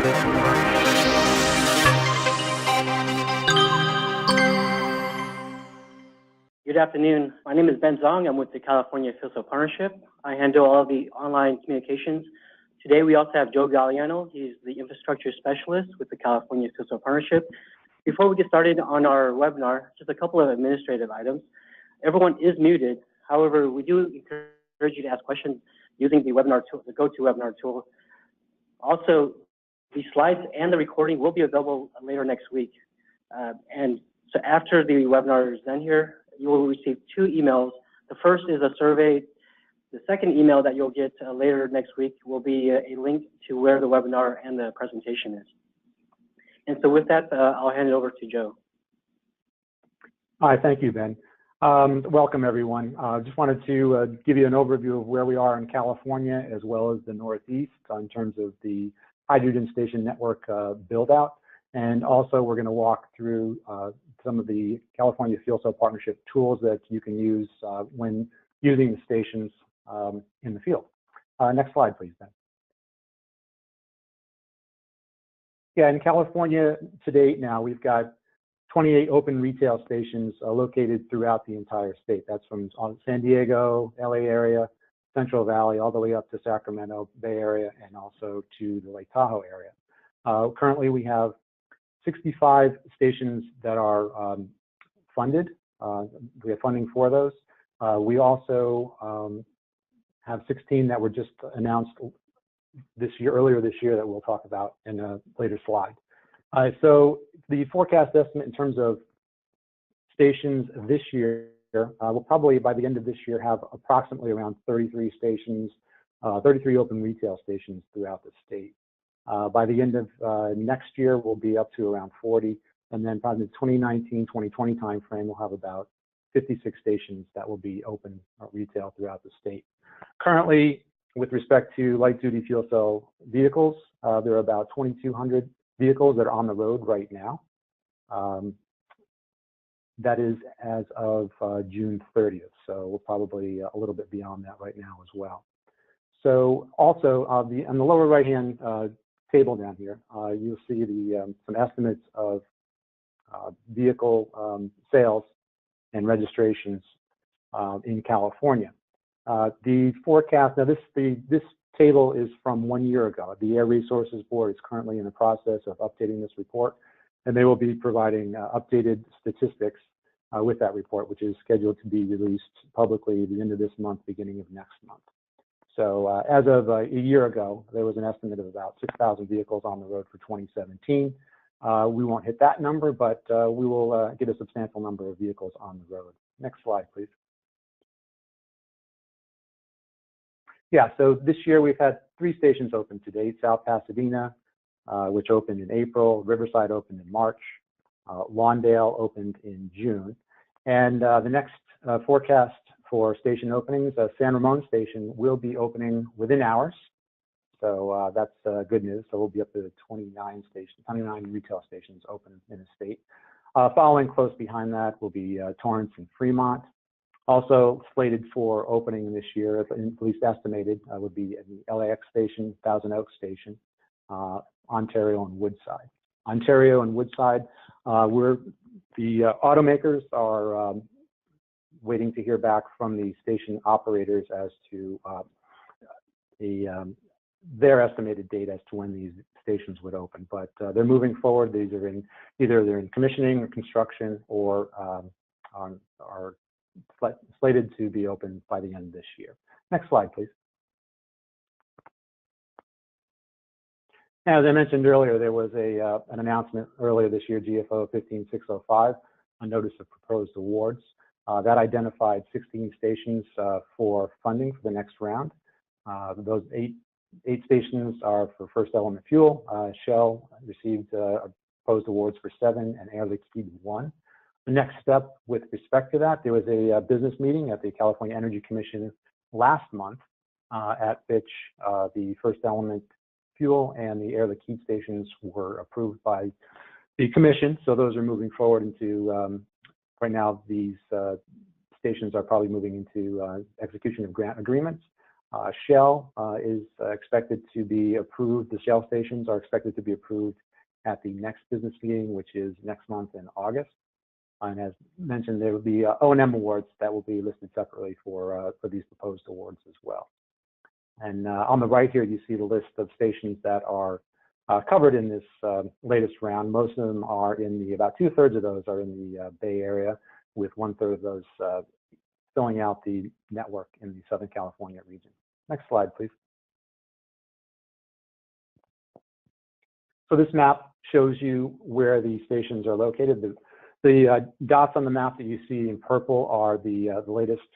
Good afternoon. My name is Ben Zong. I'm with the California Fuel Cell Partnership. I handle all the online communications. Today, we also have Joe Gagliano. He's the infrastructure specialist with the California Fuel Cell Partnership. Before we get started on our webinar, just a couple of administrative items. Everyone is muted. However, we do encourage you to ask questions using the webinar tool, the GoToWebinar tool. Also, the slides and the recording will be available later next week. And so after the webinar is done here, you will receive 2 emails. The first is a survey. The second email that you'll get later next week will be a link to where the webinar and the presentation is. And so with that, I'll hand it over to Joe. Hi, thank you, Ben. Welcome, everyone. Just wanted to give you an overview of where we are in California as well as the Northeast in terms of the hydrogen station network build out. And also, we're going to walk through some of the California Fuel Cell Partnership tools that you can use when using the stations in the field. Next slide, please, Ben. Yeah, in California to date now, we've got 28 open retail stations located throughout the entire state. That's from San Diego, LA area, Central Valley, all the way up to Sacramento Bay Area, and also to the Lake Tahoe area. Currently, we have 65 stations that are funded. We have funding for those. We also have 16 that were just announced this year, earlier this year, that we'll talk about in a later slide. So the forecast estimate in terms of stations this year, we'll probably by the end of this year have approximately around 33 stations, 33 open retail stations throughout the state. By the end of next year, we'll be up to around 40, and then probably the 2019-2020 timeframe, we'll have about 56 stations that will be open retail throughout the state. Currently, with respect to light-duty fuel cell vehicles, there are about 2,200 vehicles that are on the road right now. That is as of June 30th, so we're probably a little bit beyond that right now as well. So also, on the lower right-hand table down here, you'll see some estimates of vehicle sales and registrations in California. The forecast, now this table is from 1 year ago. The Air Resources Board is currently in the process of updating this report, and they will be providing updated statistics with that report, which is scheduled to be released publicly at the end of this month, beginning of next month. So as of a year ago, there was an estimate of about 6,000 vehicles on the road for 2017. We won't hit that number, but we will get a substantial number of vehicles on the road. Next slide, please. Yeah, so this year we've had 3 stations open to date: South Pasadena, which opened in April; Riverside opened in March; Lawndale opened in June. And the next forecast for station openings, San Ramon Station will be opening within hours. So that's good news. So we'll be up to 29 retail stations open in the state. Following close behind that will be Torrance and Fremont. Also slated for opening this year, at least estimated, would be the LAX station, Thousand Oaks station, Ontario and Woodside. Ontario and Woodside, the automakers are waiting to hear back from the station operators as to their estimated date as to when these stations would open. But they're moving forward. These are either they're in commissioning or construction, or are slated to be open by the end of this year. Next slide, please. As I mentioned earlier, there was an announcement earlier this year, GFO 15605, a notice of proposed awards. That identified 16 stations for funding for the next round. Those eight stations are for First Element Fuel. Shell received proposed awards for 7, and Air Liquide 1. The next step with respect to that, there was a business meeting at the California Energy Commission last month at which the First Element Fuel and the Air Liquide stations were approved by the commission. So those are moving forward into, right now, these stations are probably moving into execution of grant agreements. Shell is expected to be approved. The Shell stations are expected to be approved at the next business meeting, which is next month in August. And as mentioned, there will be O&M awards that will be listed separately for these proposed awards as well. And on the right here, you see the list of stations that are covered in this latest round. Most of them are about 2/3 of those are in the Bay Area, with 1/3 of those filling out the network in the Southern California region. Next slide, please. So this map shows you where the stations are located. The dots on the map that you see in purple are the latest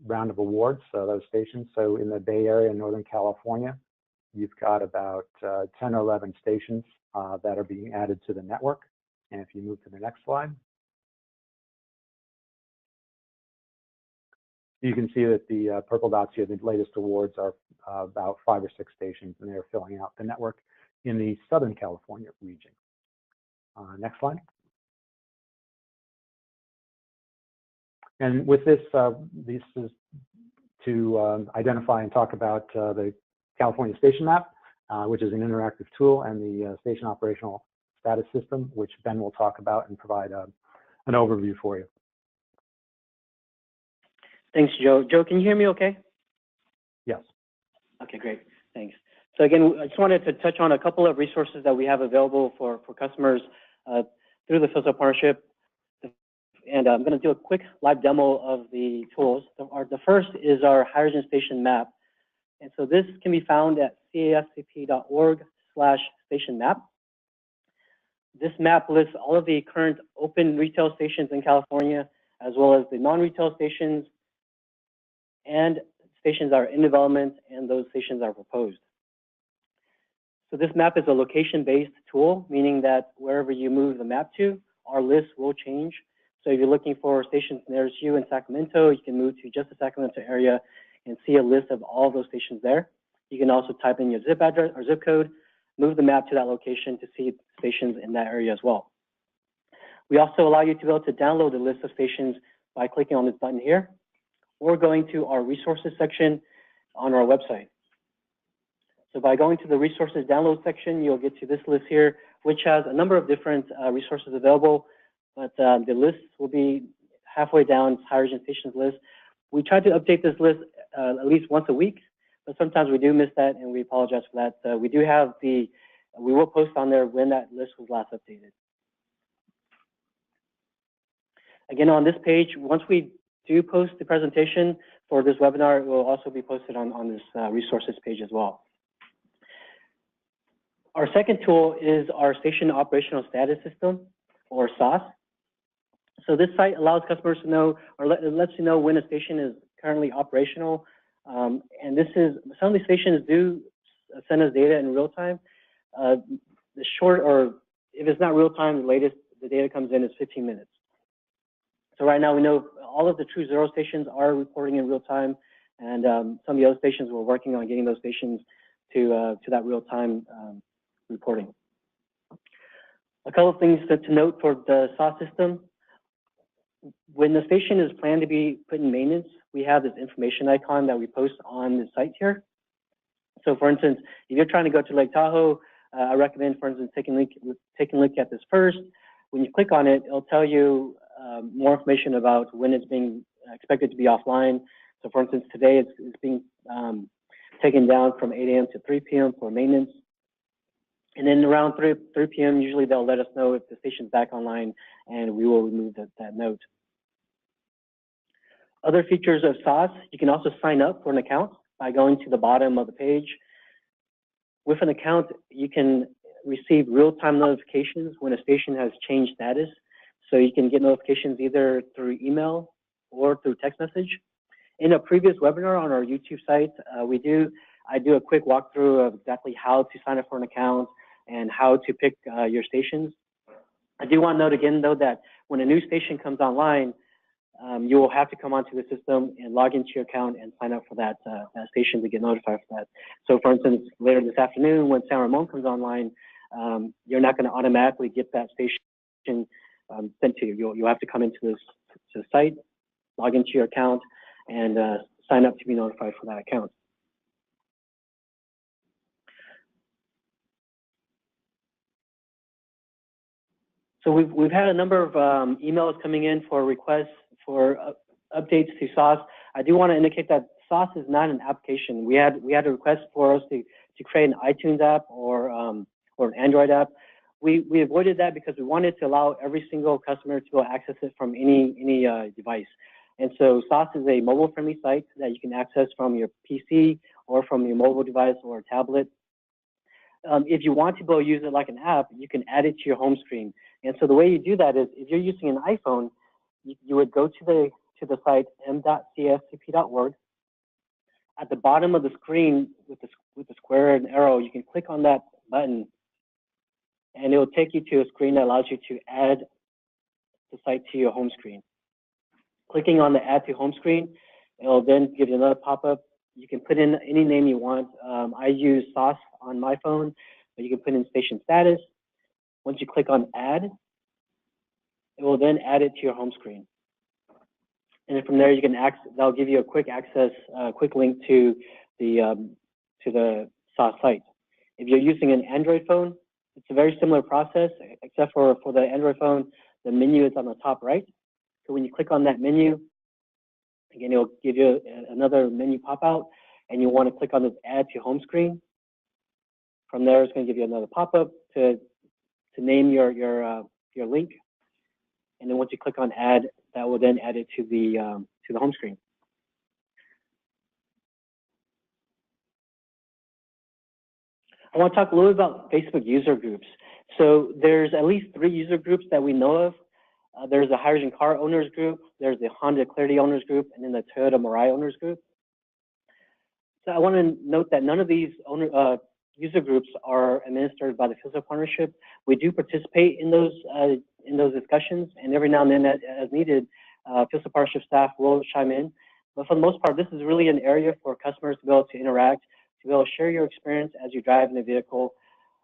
round of awards, those stations. So in the Bay Area in Northern California, you've got about 10 or 11 stations that are being added to the network. And if you move to the next slide, you can see that the purple dots here, the latest awards are about 5 or 6 stations, and they're filling out the network in the Southern California region. Next slide. And with this, this is to identify and talk about the California Station Map, which is an interactive tool, and the Station Operational Status System, which Ben will talk about and provide an overview for you. Thanks, Joe. Joe, can you hear me okay? Yes. Okay, great. Thanks. So again, I just wanted to touch on a couple of resources that we have available for customers through the FISO partnership. And I'm going to do a quick live demo of the tools. The first is our hydrogen station map. And so this can be found at cafcp.org/station map. This map lists all of the current open retail stations in California, as well as the non-retail stations and stations that are in development, and those stations are proposed. So this map is a location-based tool, meaning that wherever you move the map to, our list will change. So if you're looking for stations near you in Sacramento, you can move to just the Sacramento area and see a list of all those stations there. You can also type in your zip address or zip code, move the map to that location to see stations in that area as well. We also allow you to be able to download the list of stations by clicking on this button here, or going to our resources section on our website. So by going to the resources download section, you'll get to this list here, which has a number of different resources available, but the list will be halfway down hydrogen stations list. We try to update this list at least once a week, but sometimes we do miss that, and we apologize for that. We do have we will post on there when that list was last updated. Again, on this page, once we do post the presentation for this webinar, it will also be posted on this resources page as well. Our second tool is our Station Operational Status System, or SAS. So this site allows customers to know, or lets you know when a station is currently operational. And this is, some of these stations do send us data in real time. The short, or if it's not real time, the latest the data comes in is 15 minutes. So right now we know all of the True Zero stations are reporting in real time, and some of the other stations we're working on getting those stations to that real time reporting. A couple of things to note for the SAS system. When the station is planned to be put in maintenance, we have this information icon that we post on the site here. So for instance, if you're trying to go to Lake Tahoe, I recommend, for instance, taking a look at this first. When you click on it, it'll tell you more information about when it's being expected to be offline. So for instance, today it's being taken down from 8 a.m. to 3 p.m. for maintenance. And then around 3 p.m., usually they'll let us know if the station's back online, and we will remove that note. Other features of SAS, you can also sign up for an account by going to the bottom of the page. With an account, you can receive real-time notifications when a station has changed status. So you can get notifications either through email or through text message. In a previous webinar on our YouTube site, I do a quick walkthrough of exactly how to sign up for an account and how to pick your stations. I do want to note again, though, that when a new station comes online, you will have to come onto the system and log into your account and sign up for that station to get notified for that. So for instance, later this afternoon when San Ramon comes online, you're not going to automatically get that station sent to you. You'll have to come into the site, log into your account, and sign up to be notified for that account. So we've had a number of emails coming in for requests for updates to SOS. I do want to indicate that SOS is not an application. We had a request for us to create an iTunes app or an Android app. We avoided that because we wanted to allow every single customer to be able to access it from any device. And so SOS is a mobile-friendly site that you can access from your PC or from your mobile device or tablet. If you want to go use it like an app, you can add it to your home screen. And so the way you do that is, if you're using an iPhone, you would go to the site m.cfcp.org. At the bottom of the screen with the square and arrow, you can click on that button, and it will take you to a screen that allows you to add the site to your home screen. Clicking on the Add to Home Screen, it will then give you another pop-up. You can put in any name you want. I use SOS on my phone, but you can put in station status. Once you click on Add, it will then add it to your home screen. And then from there, you can that'll give you a quick access, quick link to the SOS site. If you're using an Android phone, it's a very similar process, except for the Android phone, the menu is on the top right. So when you click on that menu, again, it will give you another menu pop out, and you want to click on this Add to Home Screen. From there, it's going to give you another pop up to name your link, and then once you click on Add, that will then add it to the home screen. I want to talk a little bit about Facebook user groups. So there's at least 3 user groups that we know of. There's the hydrogen car owners group, there's the Honda Clarity owners group, and then the Toyota Mirai owners group. So I want to note that none of these user groups are administered by the FISO partnership. We do participate in those discussions, and every now and then, as needed, FISO partnership staff will chime in. But for the most part, this is really an area for customers to be able to interact, to be able to share your experience as you drive in the vehicle.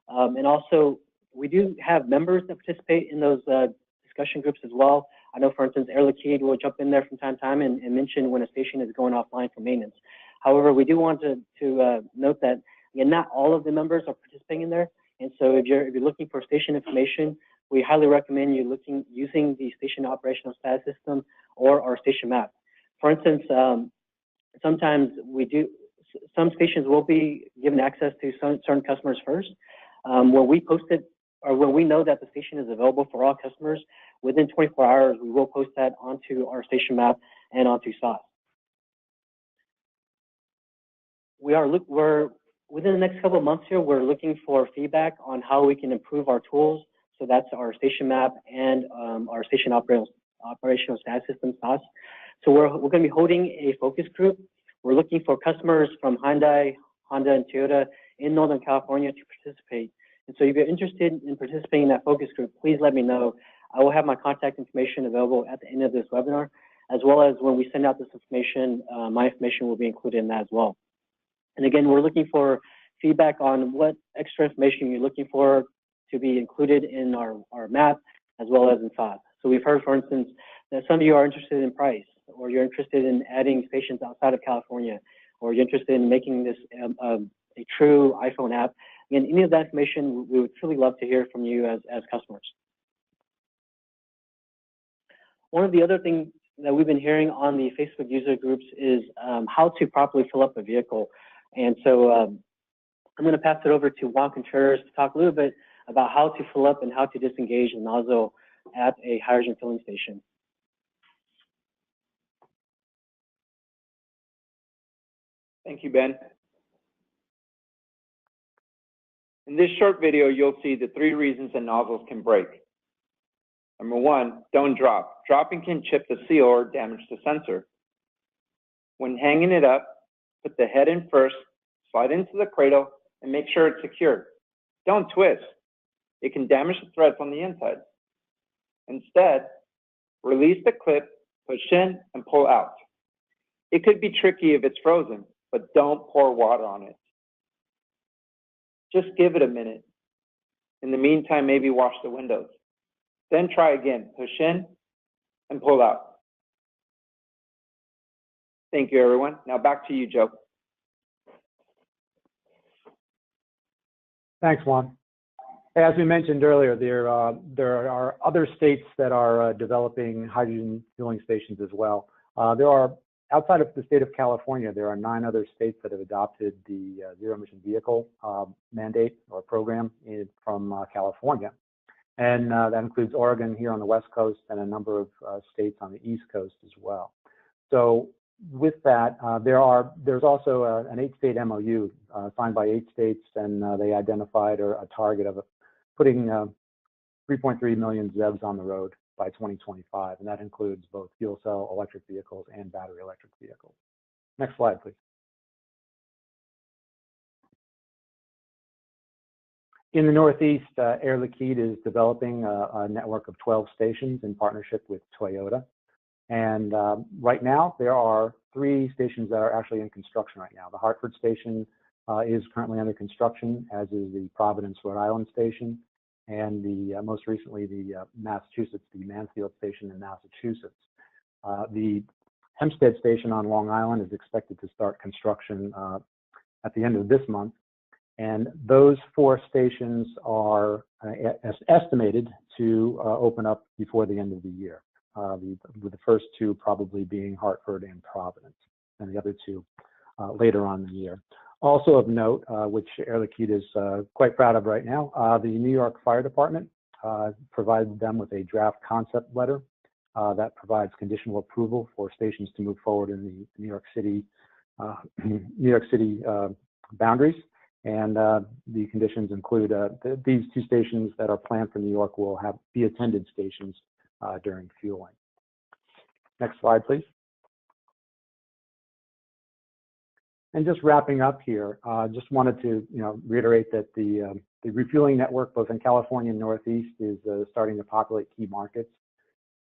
And also, we do have members that participate in those discussion groups as well. I know, for instance, Air Liquide will jump in there from time to time and mention when a station is going offline for maintenance. However, we do want to note that, again, not all of the members are participating in there. And so if you're looking for station information, we highly recommend you using the station operational status system or our station map. For instance, sometimes some stations will be given access to certain customers first. When we post it, or when we know that the station is available for all customers, within 24 hours, we will post that onto our station map and onto SOS. We're within the next couple of months here, we're looking for feedback on how we can improve our tools. So that's our station map and our station operational status system, SOS. So we're going to be holding a focus group. We're looking for customers from Hyundai, Honda, and Toyota in Northern California to participate. And so if you're interested in participating in that focus group, please let me know. I will have my contact information available at the end of this webinar, as well as when we send out this information, my information will be included in that as well. And again, we're looking for feedback on what extra information you're looking for to be included in our map, as well as in SOS. So we've heard, for instance, that some of you are interested in price, or you're interested in adding stations outside of California, or you're interested in making this a true iPhone app. Again, any of that information, we would truly love to hear from you as customers. One of the other things that we've been hearing on the Facebook user groups is how to properly fill up a vehicle. And so I'm going to pass it over to Juan Contreras to talk a little bit about how to fill up and how to disengage the nozzle at a hydrogen filling station. Thank you, Ben. In this short video, you'll see the 3 reasons that nozzles can break. Number 1, don't drop. Dropping can chip the seal or damage the sensor. When hanging it up, put the head in first, slide into the cradle, and make sure it's secured. Don't twist. It can damage the threads on the inside. Instead, release the clip, push in, and pull out. It could be tricky if it's frozen, but don't pour water on it. Just give it a minute. In the meantime, maybe wash the windows. Then try again. Push in and pull out. Thank you, everyone. Now back to you, Joe. Thanks, Juan. As we mentioned earlier, there are other states that are developing hydrogen fueling stations as well. Outside of the state of California, there are 9 other states that have adopted the zero-emission vehicle mandate or program from California. And that includes Oregon here on the West Coast and a number of states on the East Coast as well. So with that, there's also an 8-state MOU signed by 8 states, and they identified a target of putting 3.3 million ZEVs on the road by 2025, and that includes both fuel cell electric vehicles and battery electric vehicles. Next slide, please. In the Northeast, Air Liquide is developing a network of 12 stations in partnership with Toyota. And right now, there are 3 stations that are actually in construction right now. The Hartford station is currently under construction, as is the Providence, Rhode Island station, and most recently the Massachusetts, the Mansfield station in Massachusetts. The Hempstead station on Long Island is expected to start construction at the end of this month. And those 4 stations are estimated to open up before the end of the year, with the first 2 probably being Hartford and Providence, and the other 2 later on in the year. Also of note, which Air Liquide is quite proud of right now, the New York Fire Department provided them with a draft concept letter that provides conditional approval for stations to move forward in the New York City boundaries. And the conditions include these 2 stations that are planned for New York will be attended stations during fueling. Next slide, please. And just wrapping up here, just wanted to reiterate that the refueling network, both in California and Northeast, is starting to populate key markets.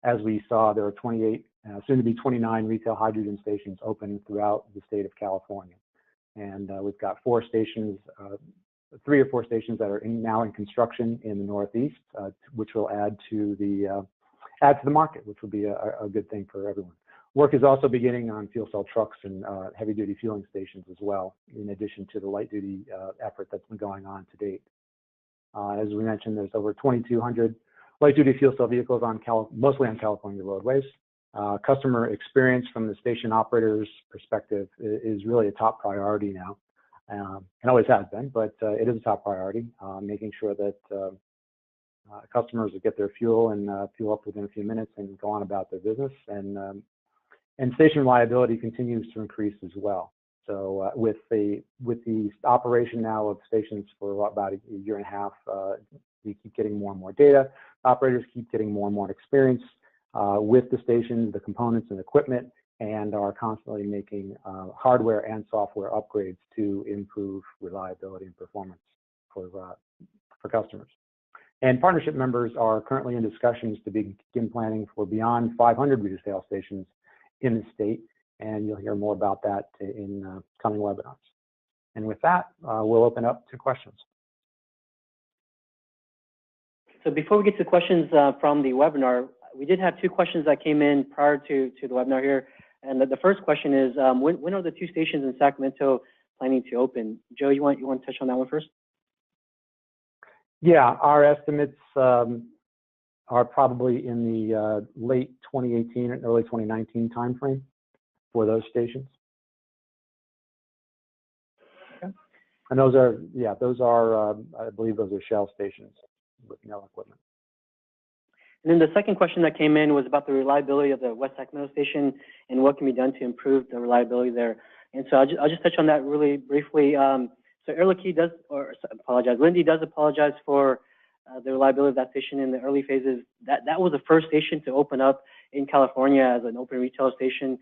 As we saw, there are 28, soon to be 29 retail hydrogen stations open throughout the state of California. And we've got 4 stations, 3 or 4 stations that are now in construction in the Northeast, which will add to the market, which will be a good thing for everyone. Work is also beginning on fuel cell trucks and heavy-duty fueling stations as well, in addition to the light-duty effort that's been going on to date. As we mentioned, there's over 2,200 light-duty fuel cell vehicles mostly on California roadways. Customer experience from the station operator's perspective is really a top priority now. It always has been, but it is a top priority, making sure that customers get their fuel and fuel up within a few minutes and go on about their business. And station reliability continues to increase as well. So with the operation now of stations for about a year and a half, we keep getting more and more data. Operators keep getting more and more experience with the stations, the components and equipment, and are constantly making hardware and software upgrades to improve reliability and performance for customers. And partnership members are currently in discussions to begin planning for beyond 500 retail stations in the state, and you'll hear more about that in coming webinars. And with that, we'll open up to questions. So before we get to questions from the webinar, we did have 2 questions that came in prior to the webinar here. And the first question is, when are the 2 stations in Sacramento planning to open? Joe, you want to touch on that one first? Yeah, our estimates are probably in the late 2018 and early 2019 timeframe for those stations. Okay. And those are, I believe those are Shell stations with no equipment. And then the second question that came in was about the reliability of the West Sacramento station and what can be done to improve the reliability there. And so I'll just touch on that really briefly. So Air Liquide Linde does apologize for the reliability of that station in the early phases. That was the first station to open up in California as an open retail station.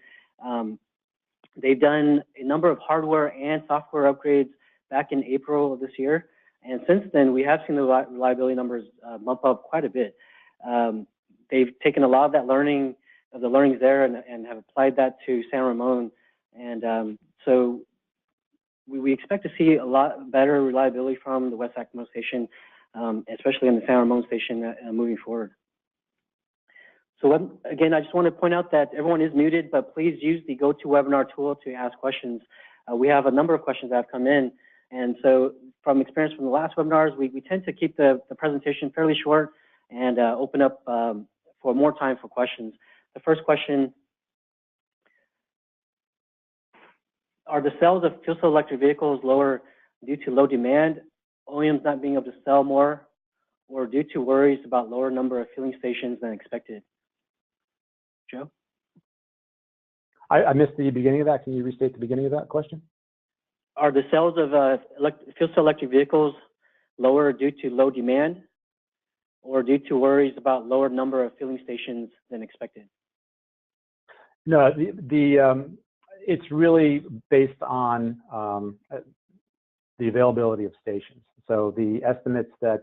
They've done a number of hardware and software upgrades back in April of this year. And since then, we have seen the reliability numbers bump up quite a bit. They've taken a lot of that learnings there and have applied that to San Ramon. And so we expect to see a lot better reliability from the West Sacramento station, especially in the San Ramon station moving forward. So again, I just want to point out that everyone is muted, but please use the GoToWebinar tool to ask questions. We have a number of questions that have come in. And so from experience from the last webinars, we tend to keep the presentation fairly short and open up for more time for questions. The first question, are the sales of fuel cell electric vehicles lower due to low demand, OEMs not being able to sell more, or due to worries about lower number of fueling stations than expected? Joe? I missed the beginning of that. Can you restate the beginning of that question? Are the sales of fuel cell electric vehicles lower due to low demand, or due to worries about lower number of fueling stations than expected? No, it's really based on the availability of stations. So the estimates that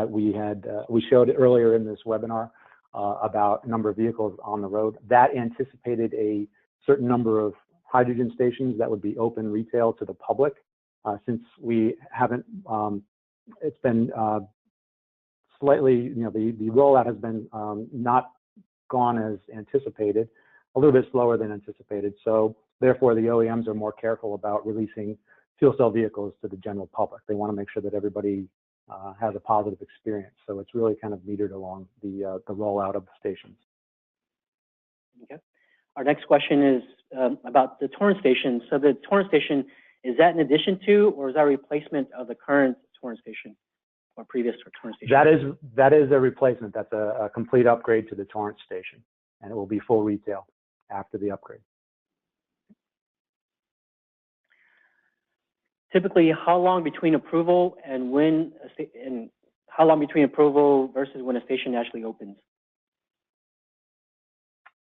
we showed earlier in this webinar about number of vehicles on the road, that anticipated a certain number of hydrogen stations that would be open retail to the public. Since we haven't, it's been slightly, the rollout has been not gone as anticipated, a little bit slower than anticipated. So therefore, the OEMs are more careful about releasing fuel cell vehicles to the general public. They want to make sure that everybody has a positive experience. So it's really kind of metered along the rollout of the stations. Okay. Our next question is about the Torrance station. So the Torrance station, is that in addition to, or is that a replacement of the current Torrance station or previous Torrance station? That is a replacement. That's a complete upgrade to the Torrance station, and it will be full retail after the upgrade. Typically, how long between approval and when how long between approval versus when a station actually opens?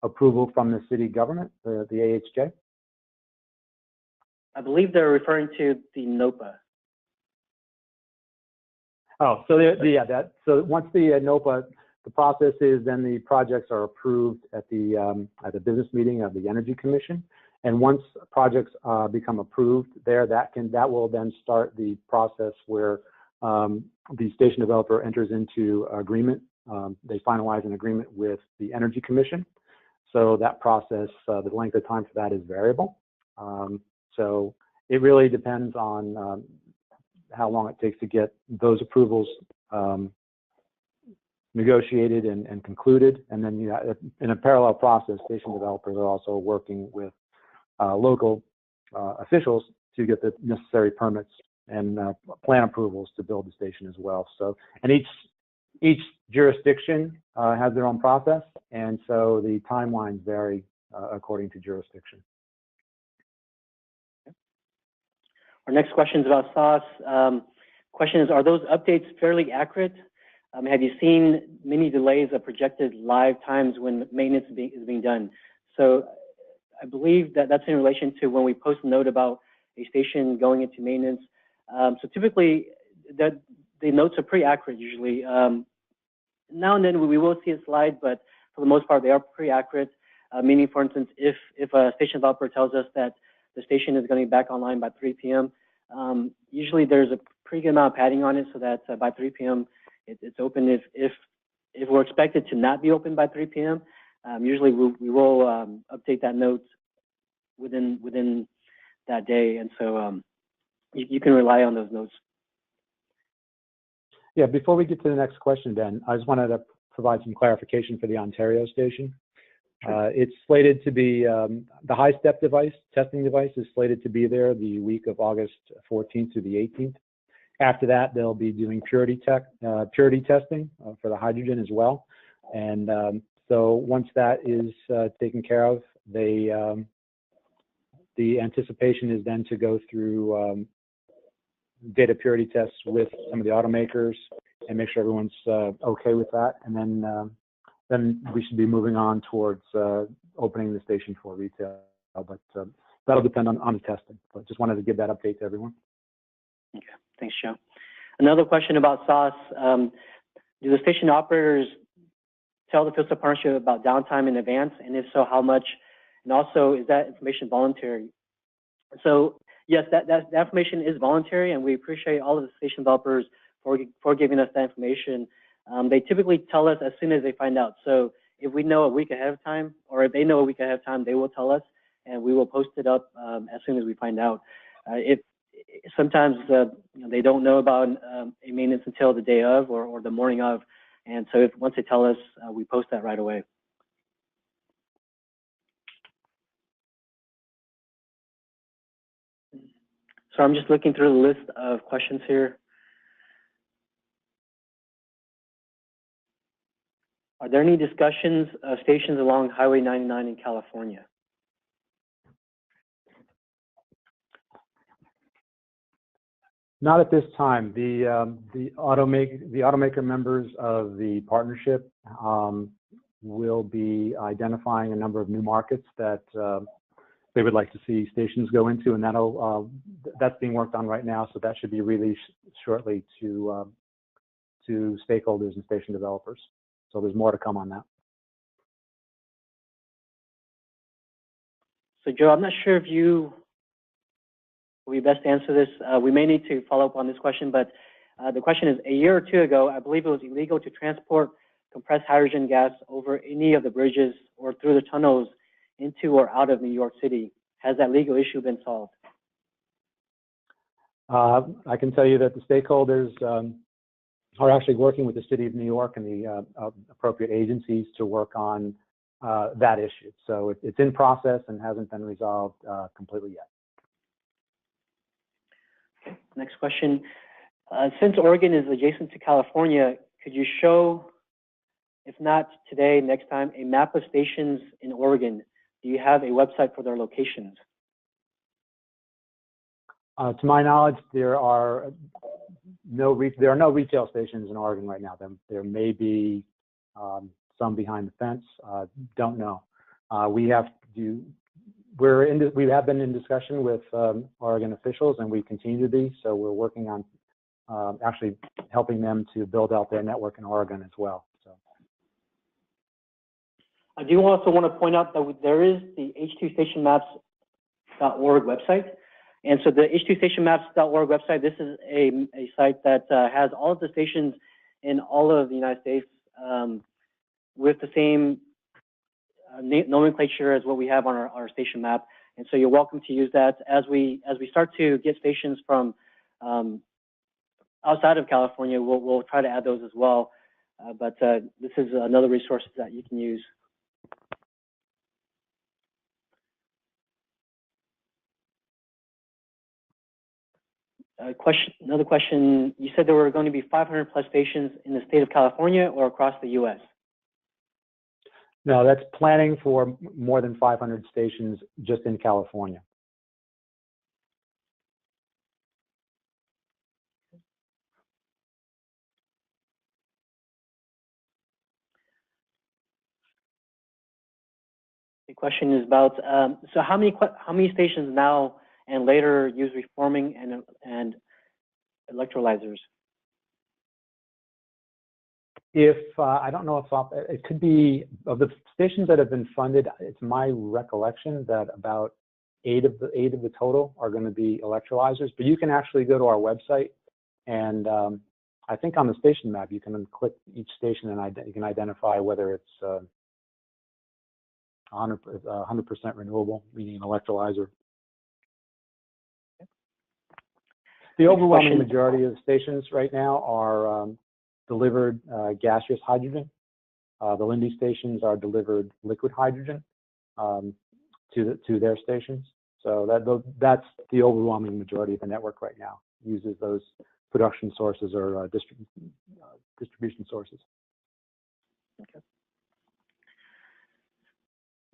Approval from the city government, the AHJ? I believe they're referring to the NOPA. Oh, so so once the NOPA, the process is then the projects are approved at the business meeting of the Energy Commission. And once projects become approved there, that will then start the process where the station developer enters into agreement. They finalize an agreement with the Energy Commission. So that process, the length of time for that is variable. So it really depends on how long it takes to get those approvals negotiated and concluded. And then in a parallel process, station developers are also working with local officials to get the necessary permits and plan approvals to build the station as well. So, and each jurisdiction has their own process, and so the timelines vary according to jurisdiction. Our next question is about sauce. Question is, are those updates fairly accurate? Have you seen many delays of projected live times when maintenance is being done? So I believe that that's in relation to when we post a note about a station going into maintenance. So typically, the notes are pretty accurate usually. Now and then we will see a slide, but for the most part, they are pretty accurate. Meaning, for instance, if a station developer tells us that the station is going to be back online by 3 p.m., usually there's a pretty good amount of padding on it so that by 3 p.m. It's open. If we're expected to not be open by 3 p.m., usually we will update that note within that day, and so you can rely on those notes. Yeah, before we get to the next question, Ben, I just wanted to provide some clarification for the Ontario station. Sure. It's slated to be, the high-step device, testing device is slated to be there the week of August 14th to the 18th. After that, they'll be doing purity testing for the hydrogen as well. And so once that is taken care of, the anticipation is then to go through data purity tests with some of the automakers and make sure everyone's okay with that. And then we should be moving on towards opening the station for retail. But that'll depend on the testing. But just wanted to give that update to everyone. Okay, thanks, Joe. Another question about sauce. Do the station operators tell the fuel cell partnership about downtime in advance? And if so, how much? And also, is that information voluntary? So yes, that information is voluntary, and we appreciate all of the station developers for giving us that information. They typically tell us as soon as they find out. So if we know a week ahead of time, or if they know a week ahead of time, they will tell us, and we will post it up as soon as we find out. sometimes they don't know about a maintenance until the day of or the morning of. And so once they tell us, we post that right away. So I'm just looking through the list of questions here. Are there any discussions of stations along Highway 99 in California? Not at this time. The automaker members of the partnership will be identifying a number of new markets that they would like to see stations go into, and that's being worked on right now. So that should be released shortly to stakeholders and station developers. So there's more to come on that. So Joe, I'm not sure if you will be best to answer this. We may need to follow up on this question, but the question is, a year or two ago, I believe it was illegal to transport compressed hydrogen gas over any of the bridges or through the tunnels into or out of New York City. Has that legal issue been solved? I can tell you that the stakeholders are actually working with the City of New York and the appropriate agencies to work on that issue. So it's in process and hasn't been resolved completely yet. Okay, next question. Since Oregon is adjacent to California, could you show, if not today, next time, a map of stations in Oregon? Do you have a website for their locations? To my knowledge, there are no retail stations in Oregon right now. There may be some behind the fence. Don't know. We have been in discussion with Oregon officials, and we continue to be. So we're working on actually helping them to build out their network in Oregon as well. So. I do also want to point out that there is the h2stationmaps.org website. And so the h2stationmaps.org website, this is a site that has all of the stations in all of the United States with the same nomenclature as what we have on our station map. And so you're welcome to use that. As we start to get stations from outside of California, we'll try to add those as well. But this is another resource that you can use. Another question, you said there were going to be 500 plus stations in the state of California or across the U.S.? No, that's planning for more than 500 stations just in California. The question is about, so how many stations now and later use reforming and electrolyzers? I don't know if it could be, of the stations that have been funded, it's my recollection that about eight of the total are going to be electrolyzers. But you can actually go to our website, and I think on the station map you can click each station and you can identify whether it's 100% renewable, meaning an electrolyzer. The overwhelming majority of stations right now are delivered gaseous hydrogen. The Lindy stations are delivered liquid hydrogen to their stations. So that's the overwhelming majority of the network right now, uses those production sources or distribution sources. Okay.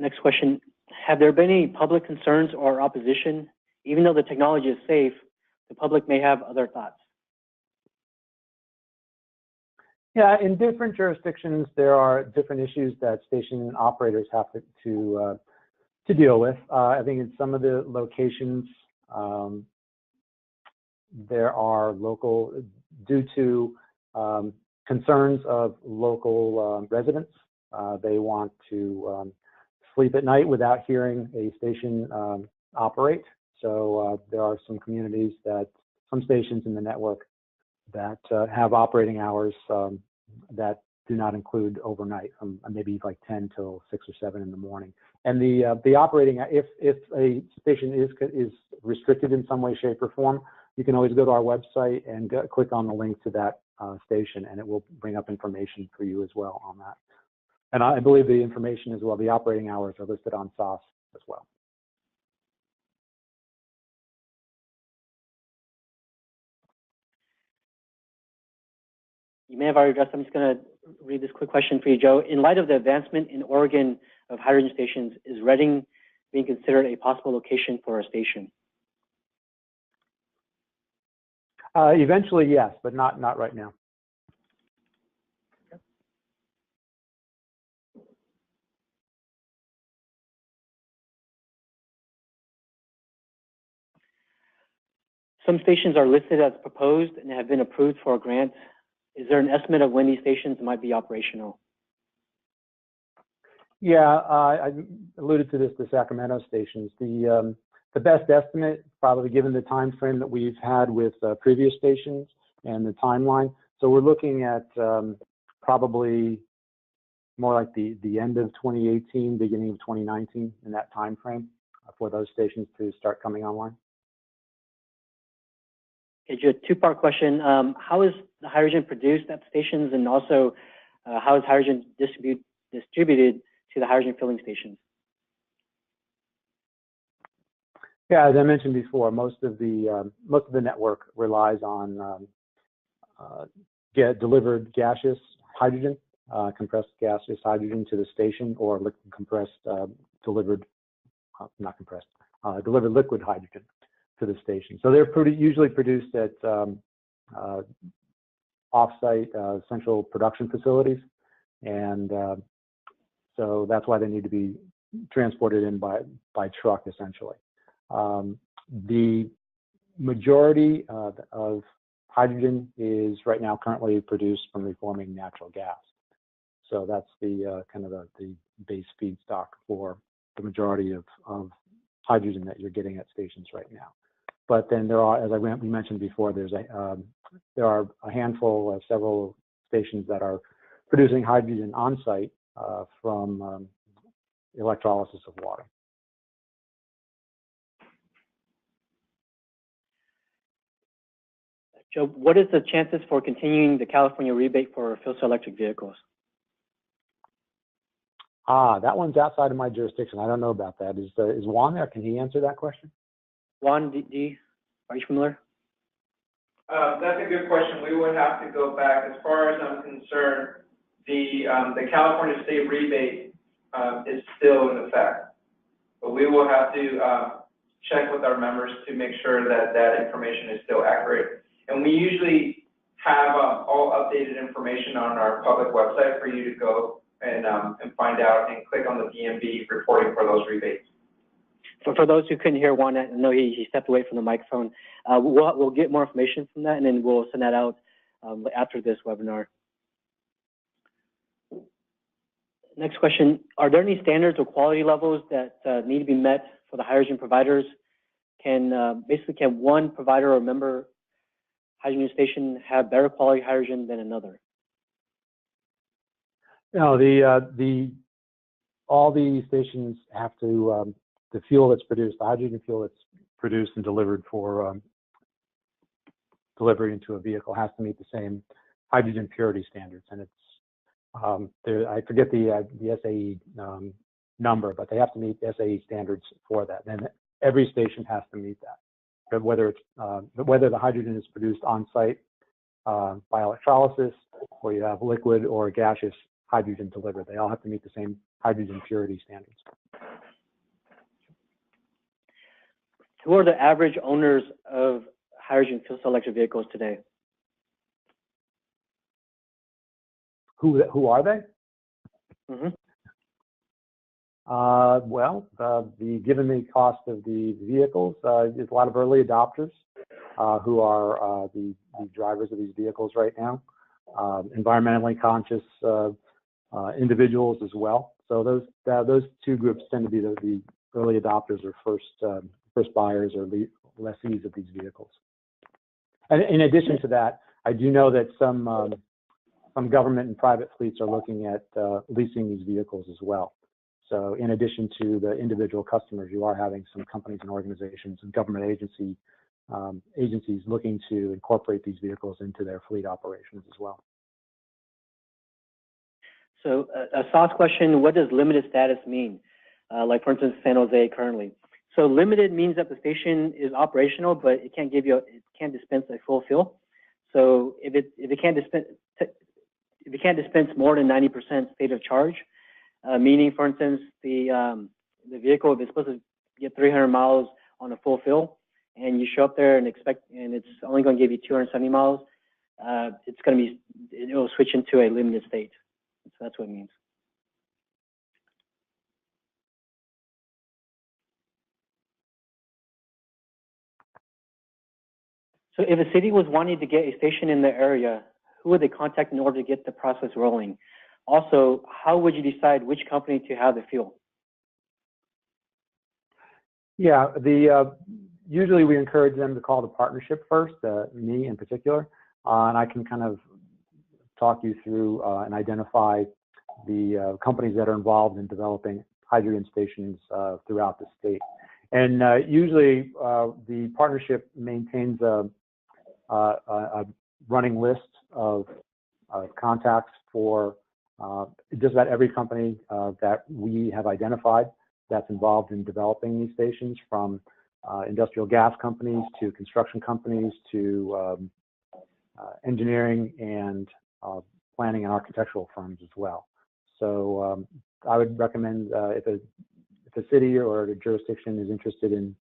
Next question, have there been any public concerns or opposition? Even though the technology is safe, the public may have other thoughts. Yeah, in different jurisdictions, there are different issues that station operators have to deal with. I think in some of the locations, there are due to concerns of local residents, they want to sleep at night without hearing a station operate. So there are some communities some stations in the network that have operating hours that do not include overnight, from maybe like 10 till 6 or 7 in the morning. And the operating, if a station is restricted in some way, shape, or form, you can always go to our website and click on the link to that station, and it will bring up information for you as well on that. And I believe the information as well, the operating hours are listed on SOS as well. You may have already addressed. I'm just going to read this quick question for you, Joe. In light of the advancement in Oregon of hydrogen stations, is Redding being considered a possible location for a station? Eventually, yes, but not right now. Some stations are listed as proposed and have been approved for a grant. Is there an estimate of when these stations might be operational? Yeah, I alluded to this, the Sacramento stations. The best estimate, probably given the time frame that we've had with previous stations and the timeline. So we're looking at probably more like the end of 2018, beginning of 2019, in that time frame for those stations to start coming online. Okay, Joe, two-part question. How is the hydrogen produced at stations, and also how is hydrogen distributed to the hydrogen filling stations? Yeah, as I mentioned before, most of the network relies on delivered gaseous hydrogen, compressed gaseous hydrogen to the station, or delivered liquid hydrogen to the station. So they're usually produced at off-site central production facilities, and so that's why they need to be transported in by truck, essentially. The majority of hydrogen is right now currently produced from reforming natural gas. So that's the kind of the base feedstock for the majority of hydrogen that you're getting at stations right now. But then there are, as we mentioned before, there are a handful, several stations that are producing hydrogen on site from electrolysis of water. Joe, what is the chances for continuing the California rebate for fuel cell electric vehicles? That one's outside of my jurisdiction. I don't know about that. Is Juan there? Can he answer that question? Juan, are you familiar? That's a good question. We would have to go back. As far as I'm concerned, the California state rebate is still in effect, but we will have to check with our members to make sure that that information is still accurate. And we usually have all updated information on our public website for you to go and find out and click on the DMV reporting for those rebates. So for those who couldn't hear Juan, I know he stepped away from the microphone. We'll get more information from that, and then we'll send that out after this webinar. Next question, are there any standards or quality levels that need to be met for the hydrogen providers? Can one provider or member hydrogen station have better quality hydrogen than another? No, all the stations have to, the fuel that's produced, the hydrogen fuel that's produced and delivered for delivery into a vehicle has to meet the same hydrogen purity standards. And it's, I forget the SAE number, but they have to meet SAE standards for that. And every station has to meet that. But whether the hydrogen is produced on site by electrolysis, or you have liquid or gaseous hydrogen delivered, they all have to meet the same hydrogen purity standards. Who are the average owners of hydrogen fuel cell electric vehicles today? Who are they? Mm-hmm. Given the cost of the vehicles, there's a lot of early adopters who are the drivers of these vehicles right now. Environmentally conscious individuals as well. So those two groups tend to be the early adopters or first buyers or lessees of these vehicles. And in addition to that, I do know that some government and private fleets are looking at leasing these vehicles as well. So in addition to the individual customers, you are having some companies and organizations and government agency agencies looking to incorporate these vehicles into their fleet operations as well. So a soft question, what does limited status mean? Like for instance, San Jose currently. So limited means that the station is operational, but it can't dispense a full fill. So if it can't dispense more than 90% state of charge, meaning for instance the vehicle, if it's supposed to get 300 miles on a full fill, and you show up there and it's only going to give you 270 miles, it'll switch into a limited state. So that's what it means. So if a city was wanting to get a station in the area, who would they contact in order to get the process rolling? Also, how would you decide which company to have the fuel? Yeah, usually we encourage them to call the partnership first, me in particular, and I can kind of talk you through and identify the companies that are involved in developing hydrogen stations throughout the state. And usually the partnership maintains a running list of contacts for just about every company that we have identified that's involved in developing these stations, from industrial gas companies to construction companies to engineering and planning and architectural firms as well. So I would recommend if a city or a jurisdiction is interested in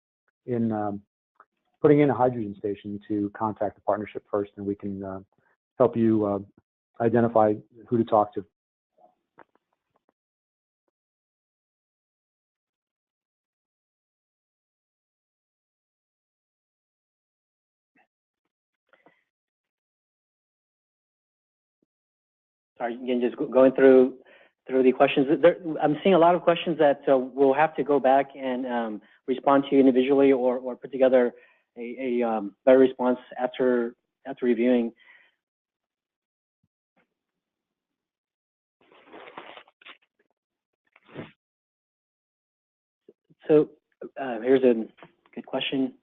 putting in a hydrogen station, to contact the partnership first, and we can help you identify who to talk to. Sorry, again, just going through the questions. I'm seeing a lot of questions that we'll have to go back and respond to individually, or put together a better response after reviewing. So here's a good question.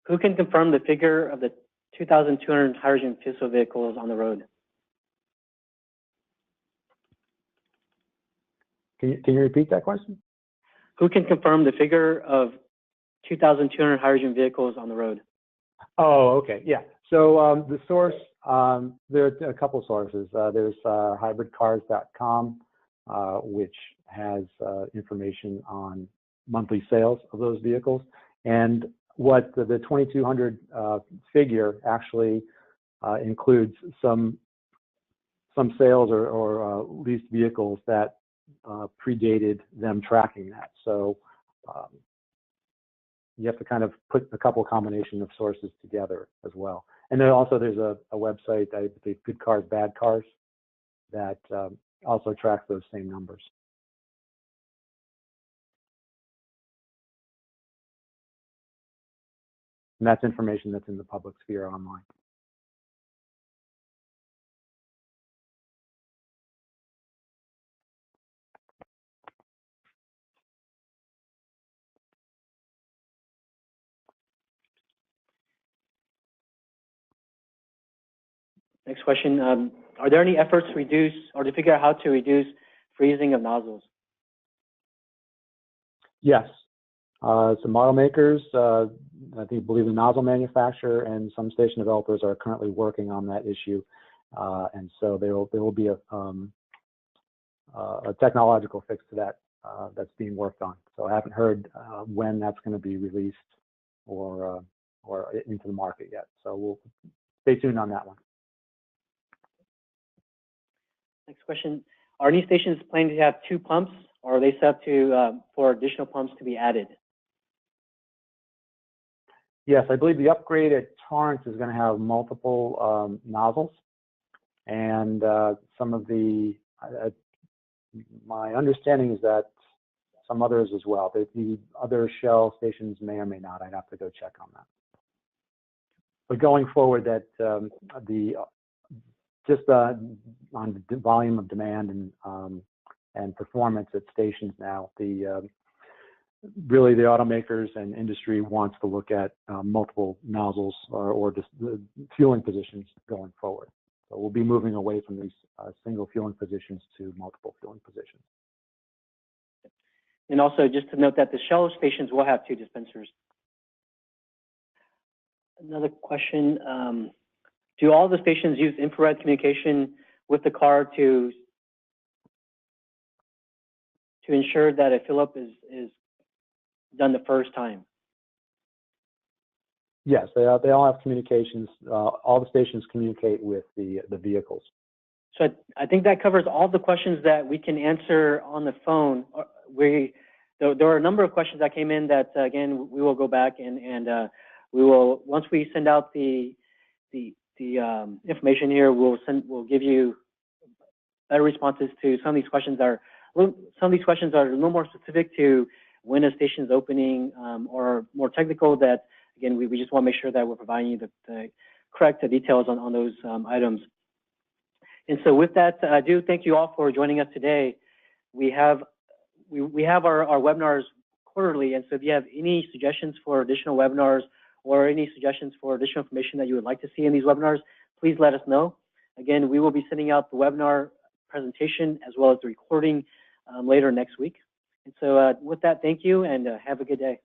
Who can confirm the figure of the 2,200 hydrogen fuel cell vehicles on the road? Can you repeat that question? Who can confirm the figure of 2,200 hydrogen vehicles on the road? Oh, okay, yeah. So the source, there are a couple of sources. There's hybridcars.com, which has information on monthly sales of those vehicles. And what the 2,200 figure actually includes some sales or leased vehicles that predated them tracking that. So you have to kind of put a couple combination of sources together as well. And then also there's a website, I believe, Good Cars, Bad Cars, that also tracks those same numbers. And that's information that's in the public sphere online. Next question, are there any efforts to reduce or to figure out how to reduce freezing of nozzles? Yes. Some model makers, I believe the nozzle manufacturer and some station developers are currently working on that issue. And so there will be a technological fix to that that's being worked on. So I haven't heard when that's going to be released or into the market yet. So we'll stay tuned on that one. Next question, are any stations planning to have 2 pumps, or are they set up to for additional pumps to be added? Yes, I believe the upgrade at Torrance is going to have multiple nozzles, and some of the, my understanding is that some others as well. The other Shell stations may or may not. I'd have to go check on that. But going forward, that just on the volume of demand and performance at stations now, the really the automakers and industry wants to look at multiple nozzles or just the fueling positions going forward. So we'll be moving away from these single fueling positions to multiple fueling positions. And also just to note that the Shell stations will have 2 dispensers. Another question, do all the stations use infrared communication with the car to ensure that a fill-up is done the first time? Yes, they all have communications. All the stations communicate with the vehicles. So I think that covers all the questions that we can answer on the phone. There are a number of questions that came in that, again, we will go back and we will, once we send out the information here, we'll give you better responses to some of these questions. Some of these questions are a little more specific to when a station is opening, or more technical that, again, we just want to make sure that we're providing you the correct details on those items. And so with that, I do thank you all for joining us today. We have our webinars quarterly, and so if you have any suggestions for additional webinars or any suggestions for additional information that you would like to see in these webinars, please let us know. Again, we will be sending out the webinar presentation as well as the recording later next week. And so with that, thank you and have a good day.